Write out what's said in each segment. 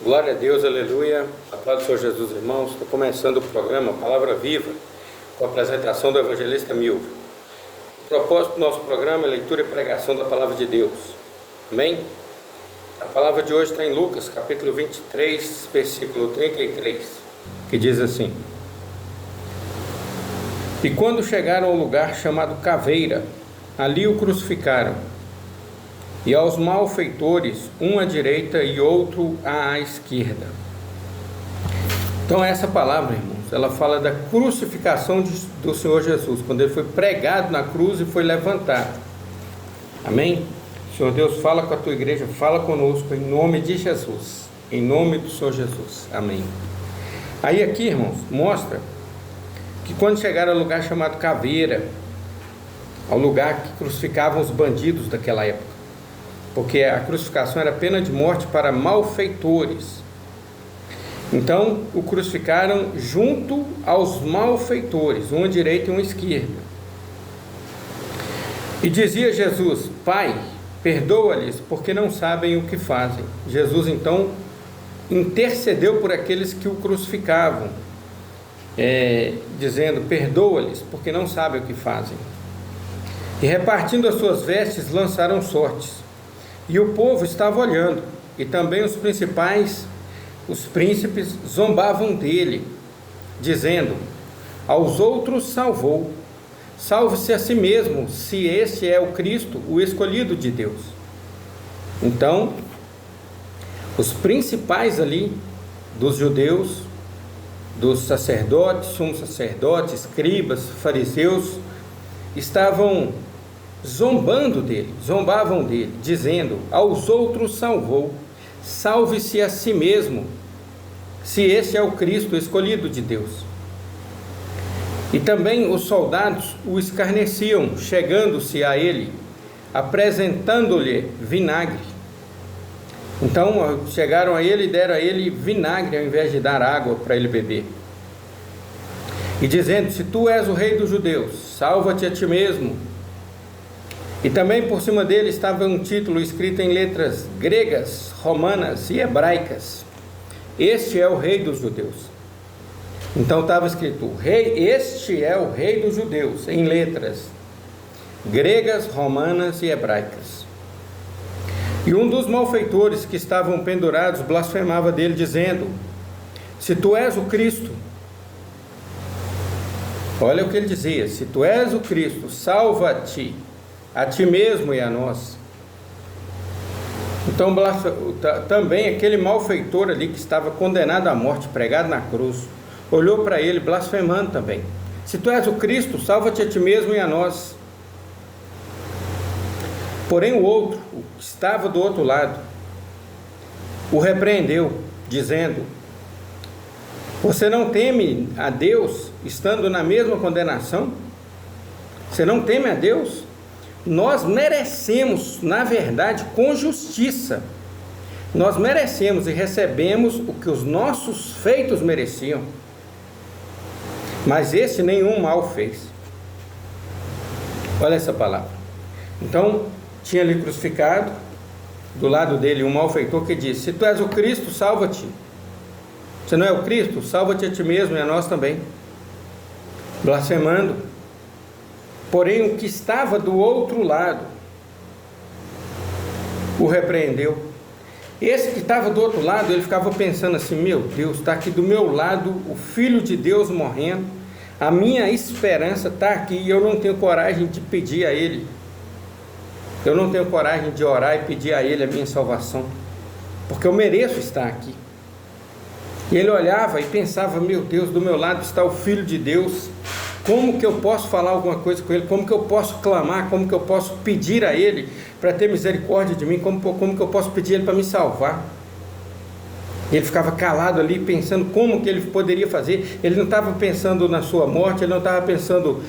Glória a Deus, aleluia. A paz do Senhor Jesus, irmãos. Estou começando o programa Palavra Viva, com a apresentação do evangelista Milva. O propósito do nosso programa é leitura e pregação da Palavra de Deus. Amém? A palavra de hoje está em Lucas, capítulo 23, versículo 33, que diz assim: E quando chegaram ao lugar chamado Caveira, ali o crucificaram, e aos malfeitores, um à direita e outro à esquerda. Então essa palavra, irmãos, ela fala da crucificação do Senhor Jesus, quando ele foi pregado na cruz e foi levantado. Amém? Senhor Deus, fala com a tua igreja, fala conosco em nome de Jesus, em nome do Senhor Jesus. Amém. Aí aqui, irmãos, mostra que quando chegaram ao lugar chamado Caveira, ao lugar que crucificavam os bandidos daquela época, porque a crucificação era pena de morte para malfeitores. Então o crucificaram junto aos malfeitores, um à direita e um à esquerda. E dizia Jesus: Pai, perdoa-lhes, porque não sabem o que fazem. Jesus então intercedeu por aqueles que o crucificavam, dizendo: perdoa-lhes, porque não sabem o que fazem. E repartindo as suas vestes, lançaram sortes. E o povo estava olhando, e também os príncipes zombavam dele, dizendo: aos outros salvou, salve-se a si mesmo, se este é o Cristo, o escolhido de Deus. Então, os principais ali dos judeus, dos sacerdotes, sumos sacerdotes, escribas, fariseus, estavam zombavam dele, dizendo: aos outros salvou, salve-se a si mesmo, se este é o Cristo, o escolhido de Deus. E também os soldados o escarneciam, chegando-se a ele, apresentando-lhe vinagre. Então chegaram a ele e deram a ele vinagre, ao invés de dar água para ele beber. E dizendo: se tu és o rei dos judeus, salva-te a ti mesmo. E também por cima dele estava um título escrito em letras gregas, romanas e hebraicas: este é o rei dos judeus. Então estava escrito: este é o rei dos judeus, em letras gregas, romanas e hebraicas. E um dos malfeitores que estavam pendurados blasfemava dele, dizendo: se tu és o Cristo, olha o que ele dizia: se tu és o Cristo, salva-te a ti mesmo e a nós. Então também aquele malfeitor ali que estava condenado à morte, pregado na cruz, olhou para ele blasfemando também: se tu és o Cristo, salva-te a ti mesmo e a nós. Porém o outro, o que estava do outro lado, o repreendeu, dizendo: você não teme a Deus, estando na mesma condenação? Você não teme a Deus? Nós merecemos, na verdade, com justiça, nós merecemos e recebemos o que os nossos feitos mereciam, mas esse nenhum mal fez. Olha essa palavra. Então tinha ali crucificado, do lado dele, um malfeitor que disse: se tu és o Cristo, salva-te. Você não é o Cristo? Salva-te a ti mesmo e a nós também. Blasfemando. Porém o que estava do outro lado o repreendeu. Esse que estava do outro lado, ele ficava pensando assim: meu Deus, está aqui do meu lado o Filho de Deus morrendo, a minha esperança está aqui, e eu não tenho coragem de pedir a Ele, eu não tenho coragem de orar e pedir a Ele a minha salvação, porque eu mereço estar aqui. E ele olhava e pensava: meu Deus, do meu lado está o Filho de Deus, como que eu posso falar alguma coisa com Ele? Como que eu posso clamar? Como que eu posso pedir a Ele para ter misericórdia de mim? Como que eu posso pedir a Ele para me salvar? E ele ficava calado ali, pensando como que ele poderia fazer. Ele não estava pensando na sua morte, ele não estava pensando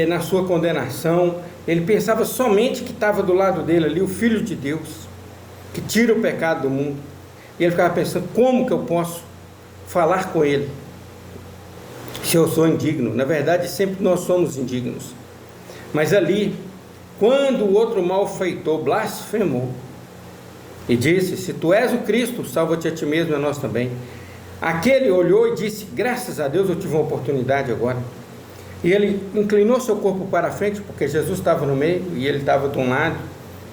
na sua condenação. Ele pensava somente que estava do lado dele ali o Filho de Deus, que tira o pecado do mundo. E ele ficava pensando: como que eu posso falar com Ele se eu sou indigno? Na verdade, sempre nós somos indignos. Mas ali, quando o outro malfeitor blasfemou, e disse: se tu és o Cristo, salva-te a ti mesmo e a nós também. Aquele olhou e disse: graças a Deus eu tive uma oportunidade agora. E ele inclinou seu corpo para a frente, porque Jesus estava no meio, e ele estava de um lado,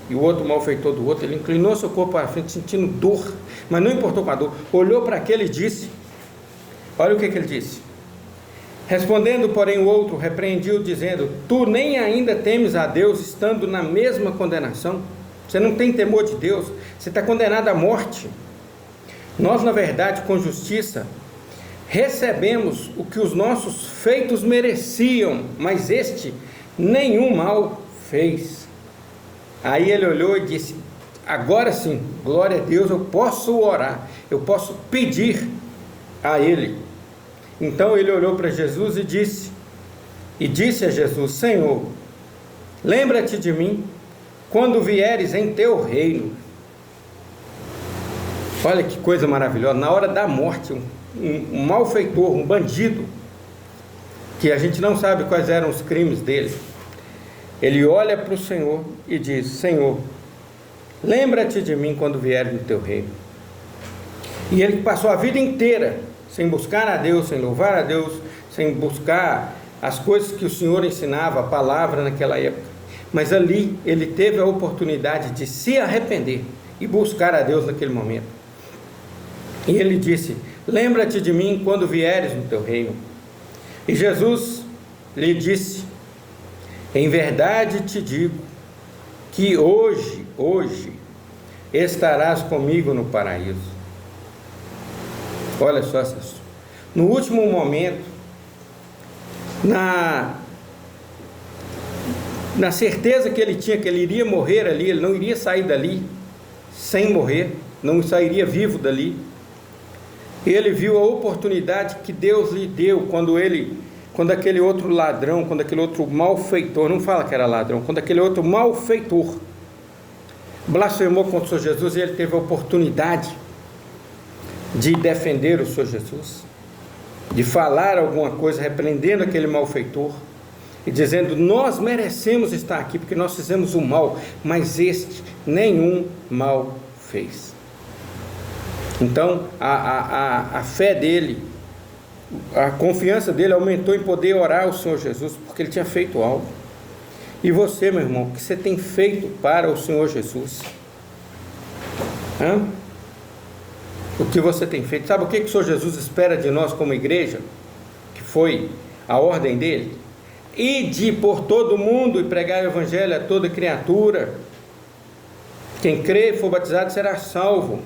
e o outro malfeitor do outro. Ele inclinou seu corpo para a frente, sentindo dor, mas não importou com a dor. Olhou para aquele e disse, olha o que ele disse: respondendo, porém, o outro repreendiu, dizendo: tu nem ainda temes a Deus, estando na mesma condenação? Você não tem temor de Deus, você está condenado à morte. Nós, na verdade, com justiça, recebemos o que os nossos feitos mereciam, mas este nenhum mal fez. Aí ele olhou e disse: agora sim, glória a Deus, eu posso orar, eu posso pedir a Ele. Então ele olhou para Jesus e disse a Jesus: Senhor, lembra-te de mim quando vieres em teu reino. Olha que coisa maravilhosa. Na hora da morte, um malfeitor, um bandido, que a gente não sabe quais eram os crimes dele, ele olha para o Senhor e diz: Senhor, lembra-te de mim quando vieres no teu reino. E ele passou a vida inteira sem buscar a Deus, sem louvar a Deus, sem buscar as coisas que o Senhor ensinava, a palavra naquela época. Mas ali ele teve a oportunidade de se arrepender e buscar a Deus naquele momento. E ele disse: lembra-te de mim quando vieres no teu reino. E Jesus lhe disse: em verdade te digo que hoje estarás comigo no paraíso. Olha só, no último momento, na certeza que ele tinha que ele iria morrer ali, ele não iria sair dali sem morrer, não sairia vivo dali. Ele viu a oportunidade que Deus lhe deu quando aquele outro ladrão, quando aquele outro malfeitor, não fala que era ladrão, quando aquele outro malfeitor blasfemou contra o Senhor Jesus, e ele teve a oportunidade de defender o Senhor Jesus, de falar alguma coisa, repreendendo aquele malfeitor, e dizendo: nós merecemos estar aqui, porque nós fizemos o mal, mas este nenhum mal fez. Então, a fé dele, a confiança dele aumentou em poder orar ao Senhor Jesus, porque ele tinha feito algo. E você, meu irmão, o que você tem feito para o Senhor Jesus? O que você tem feito? Sabe o que o Senhor Jesus espera de nós como igreja? Que foi a ordem dele: ide por todo mundo e pregar o evangelho a toda criatura. Quem crê e for batizado será salvo.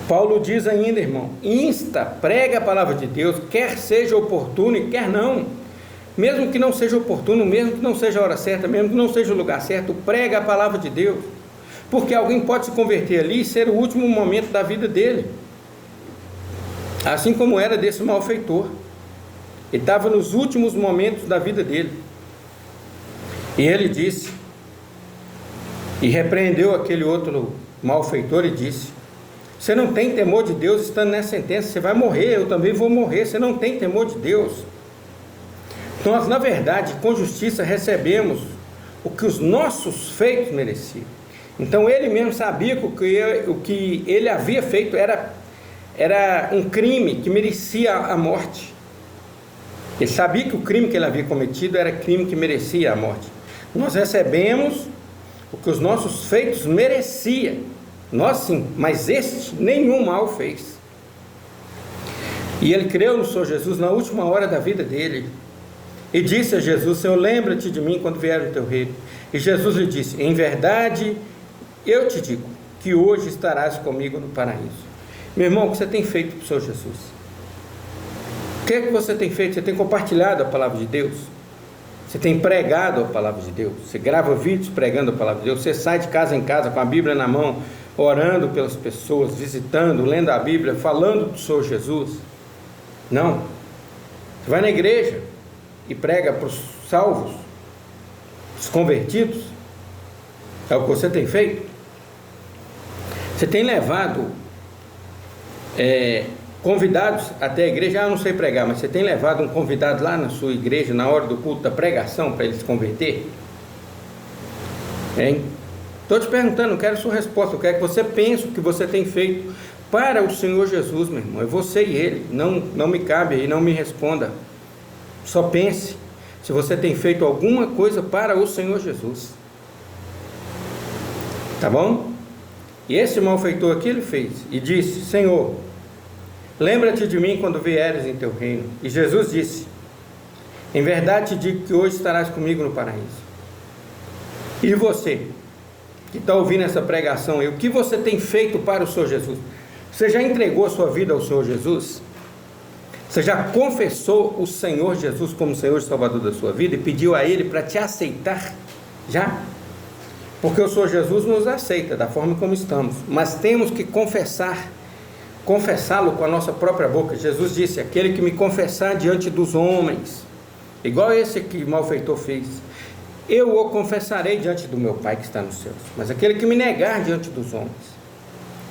Paulo diz ainda, irmão, insta, prega a palavra de Deus, quer seja oportuno e quer não. Mesmo que não seja oportuno, mesmo que não seja a hora certa, mesmo que não seja o lugar certo, prega a palavra de Deus. Porque alguém pode se converter ali e ser o último momento da vida dele. Assim como era desse malfeitor. Ele estava nos últimos momentos da vida dele. E ele disse, e repreendeu aquele outro malfeitor e disse: você não tem temor de Deus estando nessa sentença, você vai morrer, eu também vou morrer, você não tem temor de Deus. Nós, na verdade, com justiça recebemos o que os nossos feitos mereciam. Então ele mesmo sabia que o que ele havia feito era um crime que merecia a morte. Ele sabia que o crime que ele havia cometido era crime que merecia a morte. Nós recebemos o que os nossos feitos mereciam. Nós sim, mas este nenhum mal fez. E ele creu no Senhor Jesus na última hora da vida dele. E disse a Jesus: Senhor, lembra-te de mim quando vier no teu reino. E Jesus lhe disse: em verdade eu te digo que hoje estarás comigo no paraíso. Meu irmão, o que você tem feito para o Senhor Jesus? O que é que você tem feito? Você tem compartilhado a palavra de Deus? Você tem pregado a palavra de Deus? Você grava vídeos pregando a palavra de Deus? Você sai de casa em casa com a Bíblia na mão, orando pelas pessoas, visitando, lendo a Bíblia, falando do Senhor Jesus? Não. Você vai na igreja e prega para os salvos, os convertidos? É o que você tem feito? Você tem levado convidados até a igreja? Eu não sei pregar, mas você tem levado um convidado lá na sua igreja na hora do culto da pregação para ele se converter? Hein? Estou te perguntando, não quero sua resposta, eu quero que você pense o que você tem feito para o Senhor Jesus, meu irmão. É você e Ele, não me cabe aí, não me responda. Só pense se você tem feito alguma coisa para o Senhor Jesus. Tá bom? E esse malfeitor aqui ele fez e disse: Senhor, lembra-te de mim quando vieres em teu reino. E Jesus disse: em verdade te digo que hoje estarás comigo no paraíso. E você que está ouvindo essa pregação aí, o que você tem feito para o Senhor Jesus? Você já entregou a sua vida ao Senhor Jesus? Você já confessou o Senhor Jesus como Senhor e Salvador da sua vida e pediu a Ele para te aceitar? Já? Porque o Senhor Jesus nos aceita da forma como estamos, mas temos que confessá-lo com a nossa própria boca. Jesus disse: aquele que me confessar diante dos homens, igual esse que o malfeitor fez, eu o confessarei diante do meu Pai que está nos céus. Mas aquele que me negar diante dos homens,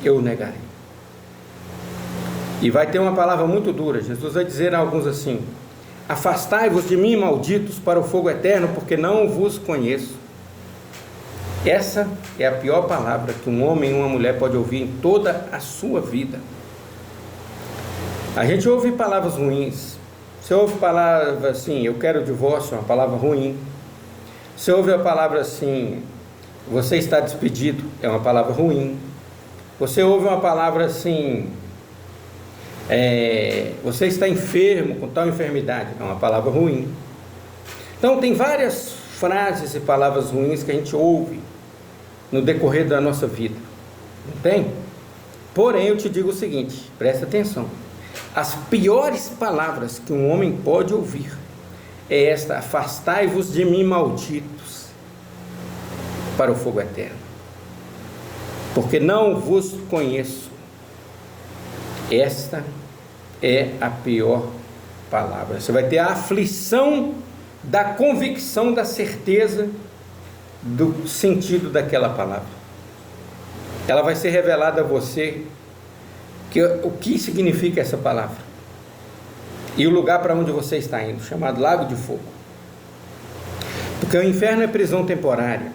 eu o negarei. E vai ter uma palavra muito dura. Jesus vai dizer a alguns assim: afastai-vos de mim, malditos, para o fogo eterno, porque não vos conheço. Essa é a pior palavra que um homem e uma mulher pode ouvir em toda a sua vida. A gente ouve palavras ruins. Você ouve palavra assim: eu quero o divórcio, é uma palavra ruim. Você ouve a palavra assim: você está despedido, é uma palavra ruim. Você ouve uma palavra assim: você está enfermo com tal enfermidade, é uma palavra ruim. Então tem várias frases e palavras ruins que a gente ouve no decorrer da nossa vida, não tem? Porém eu te digo o seguinte, presta atenção: as piores palavras que um homem pode ouvir é esta: afastai-vos de mim, malditos, para o fogo eterno, porque não vos conheço. Esta é a pior palavra. Você vai ter a aflição da convicção, da certeza do sentido daquela palavra. Ela vai ser revelada a você o que significa essa palavra e o lugar para onde você está indo, chamado lago de fogo. Porque o inferno é prisão temporária,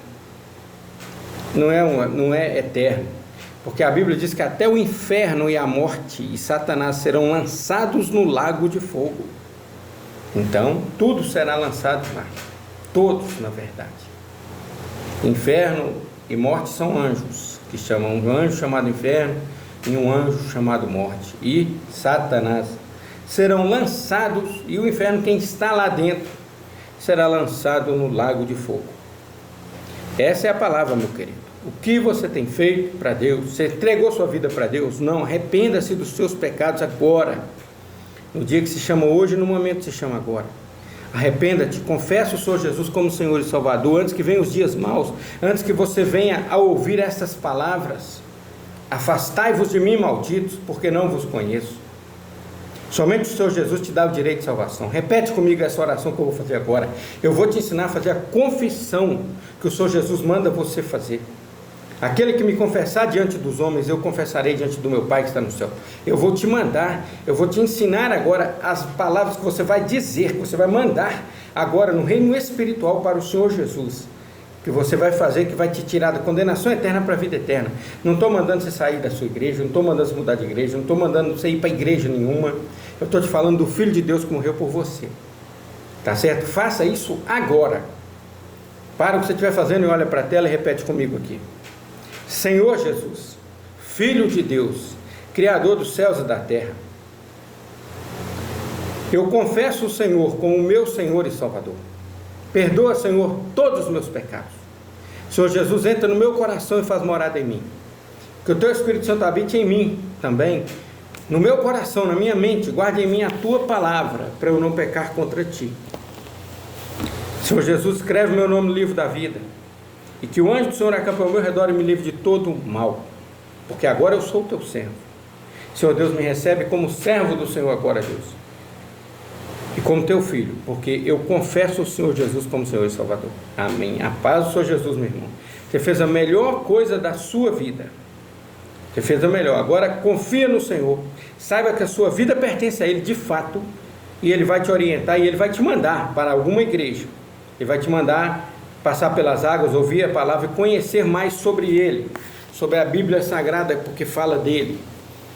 não é eterno. Porque a Bíblia diz que até o inferno e a morte e Satanás serão lançados no lago de fogo. Então, tudo será lançado lá. Todos, na verdade. Inferno e morte são anjos, que chamam um anjo chamado inferno e um anjo chamado morte. E Satanás serão lançados, e o inferno, quem está lá dentro, será lançado no lago de fogo. Essa é a palavra, meu querido. O que você tem feito para Deus? Você entregou sua vida para Deus? Não, arrependa-se dos seus pecados agora, no dia que se chama hoje, no momento que se chama agora. Arrependa-te, confessa o Senhor Jesus como Senhor e Salvador, antes que venham os dias maus, antes que você venha a ouvir estas palavras: afastai-vos de mim, malditos, porque não vos conheço. Somente o Senhor Jesus te dá o direito de salvação. Repete comigo essa oração que eu vou fazer agora. Eu vou te ensinar a fazer a confissão que o Senhor Jesus manda você fazer. Aquele que me confessar diante dos homens, eu confessarei diante do meu Pai que está no céu. Eu vou te mandar, eu vou te ensinar agora as palavras que você vai dizer, que você vai mandar agora no reino espiritual para o Senhor Jesus, que você vai fazer, que vai te tirar da condenação eterna para a vida eterna. Não estou mandando você sair da sua igreja, não estou mandando você mudar de igreja, não estou mandando você ir para igreja nenhuma. Eu estou te falando do Filho de Deus que morreu por você. Tá certo? Faça isso agora. Para o que você estiver fazendo e olha para a tela e repete comigo aqui: Senhor Jesus, Filho de Deus, Criador dos céus e da terra, eu confesso o Senhor como meu Senhor e Salvador. Perdoa, Senhor, todos os meus pecados. Senhor Jesus, entra no meu coração e faz morada em mim. Que o Teu Espírito Santo habite em mim também, no meu coração, na minha mente. Guarde em mim a Tua palavra, para eu não pecar contra Ti. Senhor Jesus, escreve meu nome no livro da vida, e que o anjo do Senhor acampe ao meu redor e me livre de todo o mal, porque agora eu sou Teu servo. Senhor Deus, me recebe como servo do Senhor agora, Deus, e como Teu filho, porque eu confesso o Senhor Jesus como Senhor e Salvador. Amém. A paz do Senhor Jesus, meu irmão. Você fez a melhor coisa da sua vida. Você fez a melhor. Agora confia no Senhor. Saiba que a sua vida pertence a Ele de fato, e Ele vai te orientar, e Ele vai te mandar para alguma igreja. Ele vai te mandar passar pelas águas, ouvir a palavra e conhecer mais sobre Ele, sobre a Bíblia Sagrada, porque fala dele,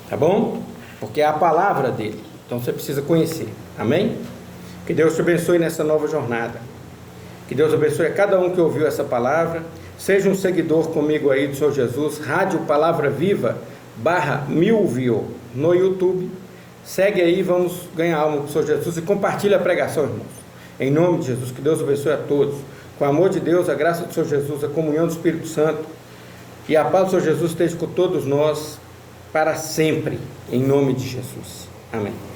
tá bom? Porque é a palavra dele, então você precisa conhecer, amém? Que Deus te abençoe nessa nova jornada, que Deus abençoe a cada um que ouviu essa palavra. Seja um seguidor comigo aí do Senhor Jesus, Rádio Palavra Viva /Milvio no YouTube. Segue aí, vamos ganhar alma com o Senhor Jesus e compartilha a pregação, irmãos. Em nome de Jesus, que Deus abençoe a todos. Com o amor de Deus, a graça do Senhor Jesus, a comunhão do Espírito Santo e a paz do Senhor Jesus esteja com todos nós para sempre, em nome de Jesus. Amém.